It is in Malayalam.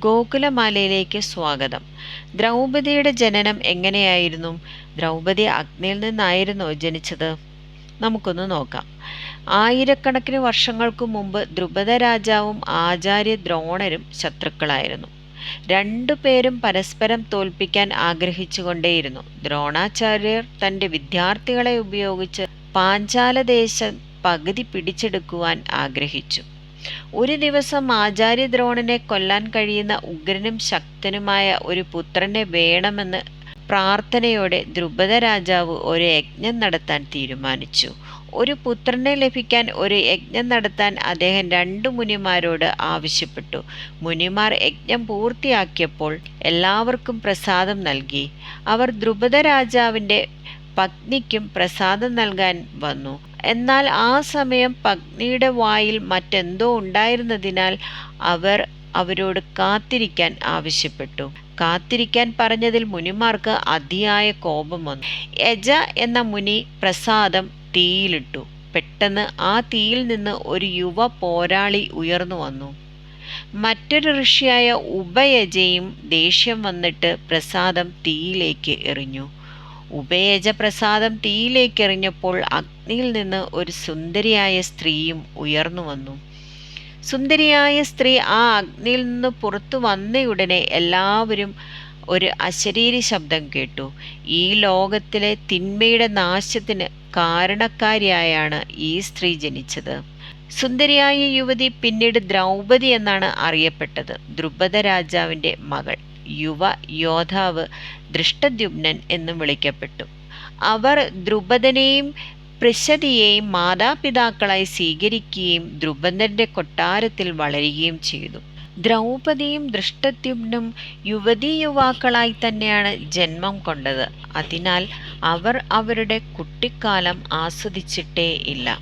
ഗോകുലമാലയിലേക്ക് സ്വാഗതം. ദ്രൗപദിയുടെ ജനനം എങ്ങനെയായിരുന്നു? ദ്രൗപദി അഗ്നിയിൽ നിന്നായിരുന്നോ ജനിച്ചത്? നമുക്കൊന്ന് നോക്കാം. ആയിരക്കണക്കിന് വർഷങ്ങൾക്കു മുമ്പ് ദ്രുപദ രാജാവും ആചാര്യ ദ്രോണരും ശത്രുക്കളായിരുന്നു. രണ്ടുപേരും പരസ്പരം തോൽപ്പിക്കാൻ ആഗ്രഹിച്ചുകൊണ്ടേയിരുന്നു. ദ്രോണാചാര്യർ തൻ്റെ വിദ്യാർത്ഥികളെ ഉപയോഗിച്ച് പാഞ്ചാലദേശം പകുതി പിടിച്ചെടുക്കുവാൻ ആഗ്രഹിച്ചു. ഒരു ദിവസം ആചാര്യ ദ്രോണനെ കൊല്ലാൻ കഴിയുന്ന ഉഗ്രനും ശക്തനുമായ ഒരു പുത്രനെ വേണമെന്ന് പ്രാർത്ഥനയോടെ ദ്രുപദ രാജാവ് ഒരു യജ്ഞം നടത്താൻ തീരുമാനിച്ചു. ഒരു പുത്രനെ ലഭിക്കാൻ ഒരു യജ്ഞം നടത്താൻ അദ്ദേഹം 2 മുനിമാരോട് ആവശ്യപ്പെട്ടു. മുനിമാർ യജ്ഞം പൂർത്തിയാക്കിയപ്പോൾ എല്ലാവർക്കും പ്രസാദം നൽകി. അവർ ദ്രുപദ രാജാവിൻ്റെ പത്നിക്കും പ്രസാദം നൽകാൻ വന്നു. എന്നാൽ ആ സമയം പത്നിയുടെ വായിൽ മറ്റെന്തോ ഉണ്ടായിരുന്നതിനാൽ അവർ അവരോട് കാത്തിരിക്കാൻ ആവശ്യപ്പെട്ടു. കാത്തിരിക്കാൻ പറഞ്ഞതിൽ മുനിമാർക്ക് അതിയായ കോപം വന്നു. യജ എന്ന മുനി പ്രസാദം തീയിലിട്ടു. പെട്ടെന്ന് ആ തീയിൽ നിന്ന് ഒരു യുവ പോരാളി ഉയർന്നു വന്നു. മറ്റൊരു ഋഷിയായ ഉപയജയും ദേഷ്യം വന്നിട്ട് പ്രസാദം തീയിലേക്ക് എറിഞ്ഞു. ഉപയജ പ്രസാദം തീയിലേക്ക് എറിഞ്ഞപ്പോൾ അഗ്നിയിൽ നിന്ന് ഒരു സുന്ദരിയായ സ്ത്രീയും ഉയർന്നു വന്നു. സുന്ദരിയായ സ്ത്രീ ആ അഗ്നിയിൽ നിന്ന് പുറത്തു വന്നയുടനെ എല്ലാവരും ഒരു അശരീരി ശബ്ദം കേട്ടു. ഈ ലോകത്തിലെ തിന്മയുടെ നാശത്തിന് കാരണക്കാരിയായാണ് ഈ സ്ത്രീ ജനിച്ചത്. സുന്ദരിയായ യുവതി പിന്നീട് ദ്രൗപദി എന്നാണ് അറിയപ്പെട്ടത്. ദ്രുപദ രാജാവിൻ്റെ മകൾ. യുവ യോദ്ധാവ് ദൃഷ്ടദ്യുമ്നൻ എന്നും വിളിക്കപ്പെട്ടു. അവർ ദ്രുപദനെയും പൃശതിയെയും മാതാപിതാക്കളായി സ്വീകരിക്കുകയും ദ്രുപദന്റെ കൊട്ടാരത്തിൽ വളരുകയും ചെയ്തു. ദ്രൗപദിയും ദൃഷ്ടദ്യുമ്നും യുവതീ യുവാക്കളായി തന്നെയാണ് ജന്മം കൊണ്ടത്. അതിനാൽ അവർ അവരുടെ കുട്ടിക്കാലം ആസ്വദിച്ചിട്ടേ ഇല്ല.